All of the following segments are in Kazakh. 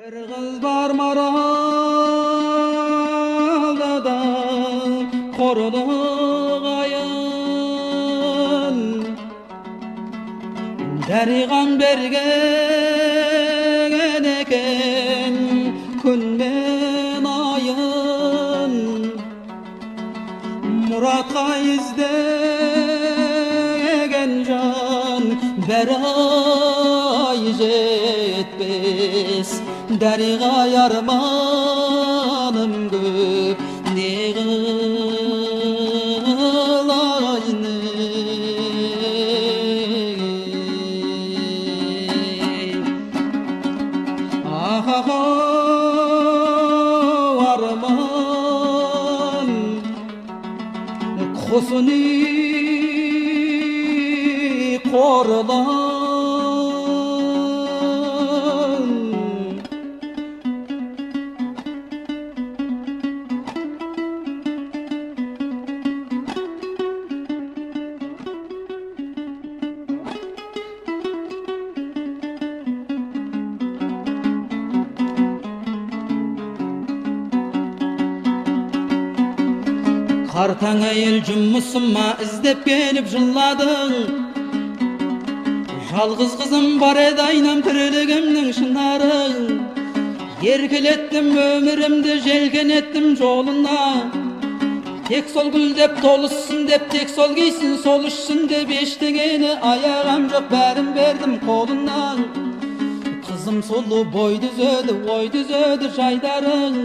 Bir kız var maralda da koruluk ayın Derigan bergen eken kun ben ayın Murat'a izlegen can beray jetmez Deriga yarmanım köp ne kılayını Aha varman kusuni korlan Kartan ayel cümmusumma izlep gelip jılladın Жалғыз kızım бар еді айнам тірілігімнің шынары Еркелеттім өмірімді желкен еттім жолына Тек сол гүлдеп толыссын деп тек сол кейсін сол үшсін деп ештеңені аяғам жоқ бәрін бердім қолынан Қызым солы бой түзеді ой түзеді жайдарың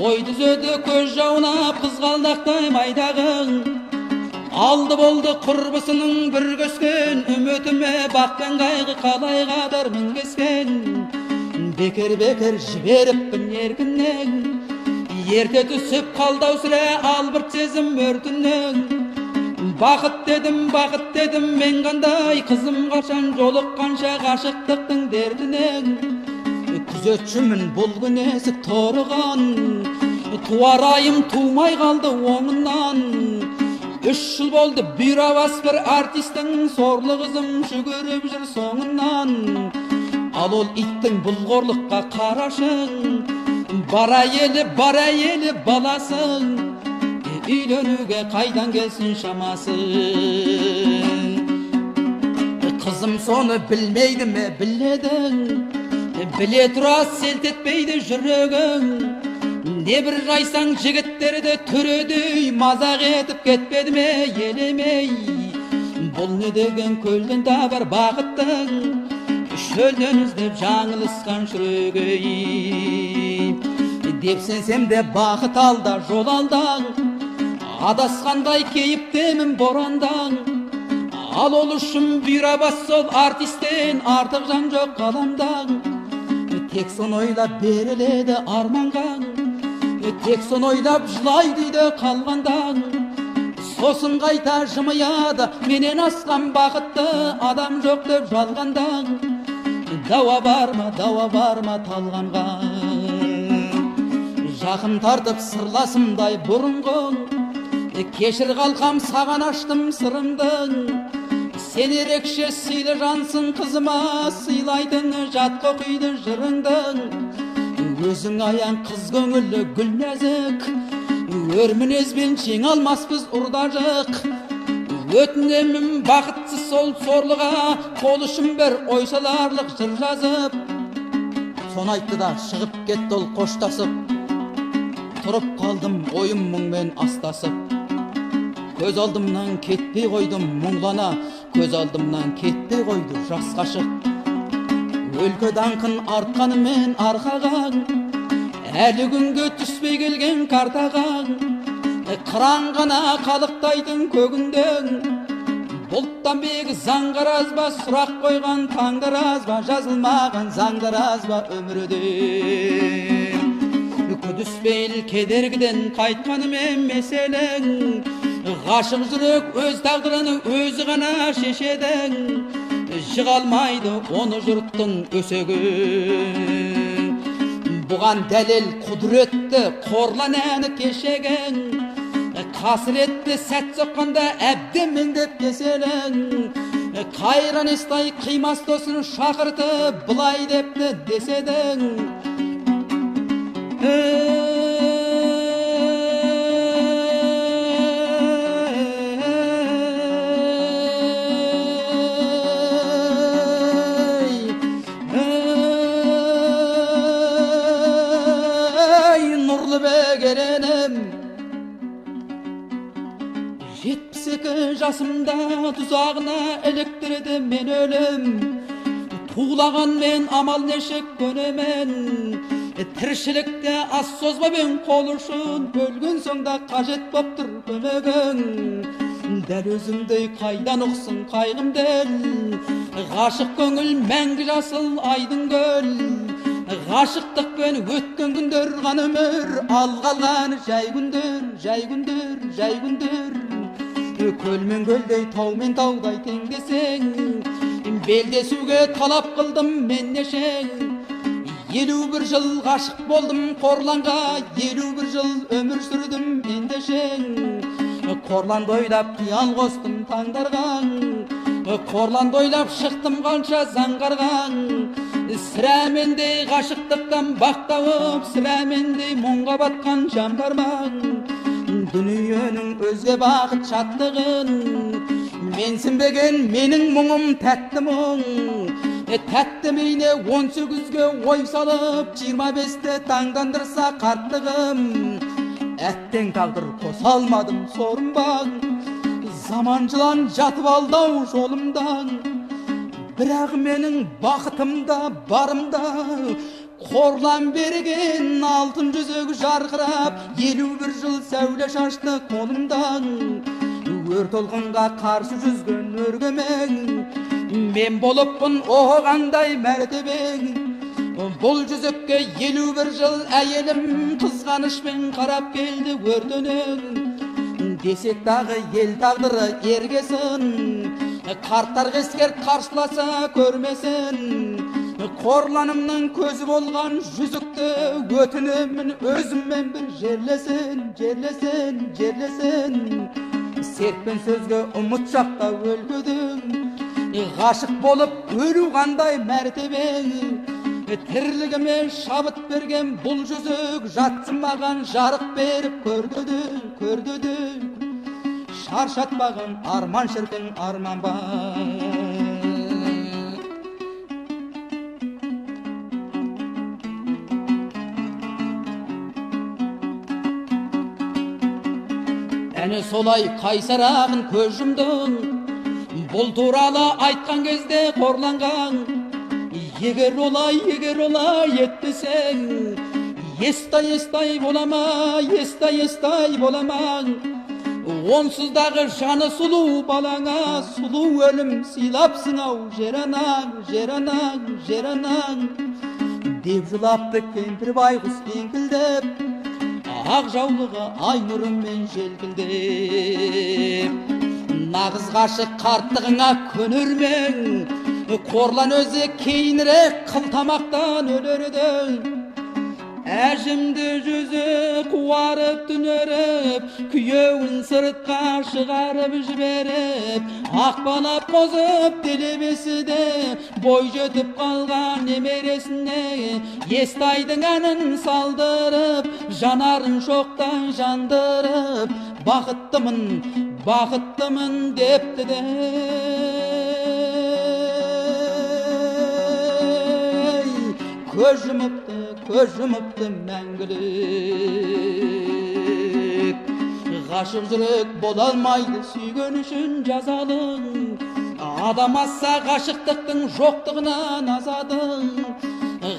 Ой түзеді көз жаунап қызғалдақтай майдағың Алды болды құрбысының бір көскен үмітіме бақпен қайғы қалай қадыр мінгескен Бекер жіберіппін еркіннен Ерте түсіп қалдау сүре албырт сезім өртінен Бақыт дедім мен қандай қызым қашан жолыққанша ғашықтықтың дертінен Күзетшімін бұл күн есік торыған Туарайым тумай қалды оңынан 3 жыл болды бұйрабас бір артистің сорлы қызым жүгіріп жүр соңынан Ал ол иттің бұлғорлыққа қарашың Бара елі баласың Үйленуге қайдан келсін шамасы Қызым соны білмейді ме біледің Біле тұра селт етпейді жүрегің Не бір жайсаң жігіттерді түредей мазақ етіп кетпеді ме елемей Бұл не деген көлден табар бақыттың Шөлден іздеп жаңылысқан жүрегей Деп сенсем де бақыт алда жол алдаң Адасқандай кейіптемін борандаң Ал ол үшін бұйрабас сол артистен артық жан жоқ қаламдаң Тек соны ойлап беріледі арманған Тек соны ойлап жылай дейді қалғандан Сосын қайта жымияды менен асқан бақытты адам жоқ деп жалғандан Дауа бар ма талғанға Жақын тартып сырласымдай бұрынғың Кешір қалқам саған аштым сырымдың Сен ерекше сыйлы жансың қызыма сыйлайтын жатқа құйды жырыңдың Өзің аян қыз көңілі гүл нәзік Өр мінезбен жеңе алмаспыз ұрдажық Өтінемін бақытсыз сол сорлыға Қол ұшын бір ойсаларлық жыр жазып Соны айтты да шығып кетті ол қоштасып Тұрып қалдым ойым мұңмен астасып Көз алдымнан кетпей қойдым мұңлана Көз алдымнан кетпей қойды жас қашық Өлкі даңқын артқанымен арқаға Әлі күнге түспей келген картаға Қыран ғана қалықтайтын көгінден Бұлттан бегі заңғараз ба сұрақ қойған таңдараз ба Жазылмаған заңдараз ба өмірде Күдіспейл кедергіден қайтқанымен меселің Ғашық жүрек өз тағдырының өзі ғана шешедің Жығалмайды оны жұрттың өсегі Бұған дәлел құдіретті қорлан әні кешеген Қасіретті сәт соққанда әбден меңдеп кеселің қайран естай қимас досын шақыртып былай депті деседің. Жасымда тұзағына іліктірді мен өлім, туылаған мен амал нешік көнемен, тіршілікте аз созбамен қол ұшын, өлген соңда қажет боп тұр көмегің. Дәл өзіңдей қайдан ұқсын қайғым дәл, ғашық көңіл мәңгі жасыл айдың көл, ғашықтықпен өткен күндер ған өмір, алғалған жай күндер, жай күндер, жай күндер. Көл мен көлдей, тау мен таудай теңдесең, белдесуге талап қылдым мен нешең. 51 жыл ғашық болдым қорланға, 51 жыл өмір сүрдім ендешең. Қорланды ойлап қиял қостым таңдарған, қорланды ойлап шықтым қанша заңғарған. Сірә мендей ғашықтықтан бақтауып, сірә мендей мұңға батқан жандарман. Дүниенің өзге бақыт шаттығын менсінбеген менің мұңым тәтті мұң. Тәтті мейне 18-ге ой салып, 25-те таңдандырса қарттығым. Әттең тағдыр қоса алмадым сорынбан, заман жылан жатып алдау жолымдан. Бірақ менің бақытымда барымда қорлан берген алтын жүзік жарқырап, 51 жыл сәуле шашты қолымдан. Өр толқынға қарсы жүзген өргемен, мен болыппын оғандай мәртебең. Бұл жүзікке 51 жыл әйелім қызғанышпен қарап келді өртенең. Десек дағы ел тағдыры ергесін, қарттар қескер қарсыласа көрмесін. Қорланымның көзі болған жүзікті өтінемін өзіммен бір жерлесін, жерлесін, жерлесін. Серпен сөзге ұмыт шақта өлкөдің, ғашық болып өлу қандай мәртебең. Тірлігіме шабыт берген бұл жүзік жатсын маған жарық беріп көрдеді. Шаршатпаған арман шіркін арман бар. Әне солай қайсарағын көз жұмдың, бұл туралы айтқан кезде қорланған. Егер олай етпесең, естай болама, естай болама. Онсыздағы жаны сұлу балаңа, сұлу өлім сыйлапсың ау, жеранан. Деп жылапты кемпір байғұс еңкілдеп, ақ жаулығы ай нұрымен желкілдеп. Нағыз ғашық қарттығыңа көнермен, қорлан өзі кейінірек қылтамақтан өлерді. Әжімді жүзі қуарып түнеріп, күйеуін сыртқа шығарып жіберіп, ақбалап қозып делебесі де бой жетіп қалған немересіне Естайдың әнін салдырып, жанарын шоқтай жандырып, бақыттымын депті де. Көз жұмыпты мәңгілік. Ғашық жүрек бола алмайды сүйген үшін жазалың. Адам асса ғашықтықтың жоқтығынан азадың.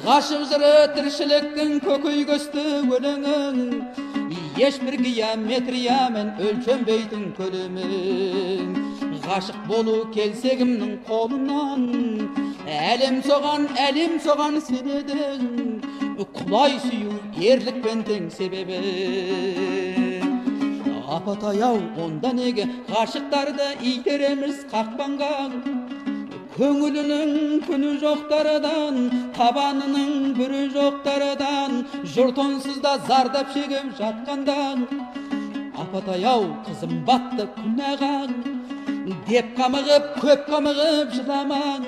Ғашық жыры тіршіліктің көкейкесті өлеңің. Ешбір геометриямен өлшенбейтін көлемің. Ғашық болу келсегімнің қолынан, әлем соған сенедің. Құлай сүю ерлікпен тең себебі. Апатай-ау, онда неге ғашықтарды итереміз қақпанға? Көңілінің күні жоқтарыдан, табанының бүрі жоқтарыдан, жұрт онсыз да зардап шегіп жатқандан. Апатай-ау, қызым батты күнәға, деп қамығып көп қамығып жыламаң,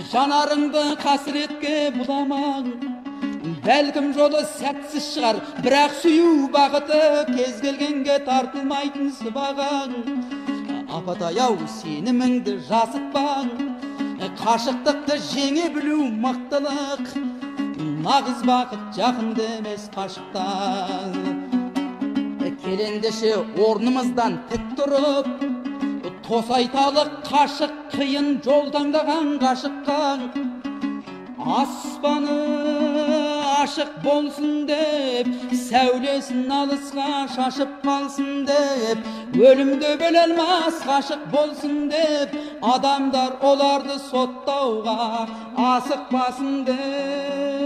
жанарыңды қасіретке буламаң. Бәлкім жолы сәтсіз шығар, бірақ сүю бақыты кез келгенге тартылмайтын сыбағаң. Апатай-ау, сеніміңді жасытпаң, қашықтықты жеңе білу мақтылық, нағыз бақыт жақында емес қашықтан. Келендеше орнымыздан тік тұрып, тосайталық қашық қиын жол таңдаған қашыққан. Аспаны ашық болсын деп, сәулесін алысқа шашып қалсын деп, өлімді біле алмас ғашық болсын деп, адамдар оларды соттауға асықпасын деп.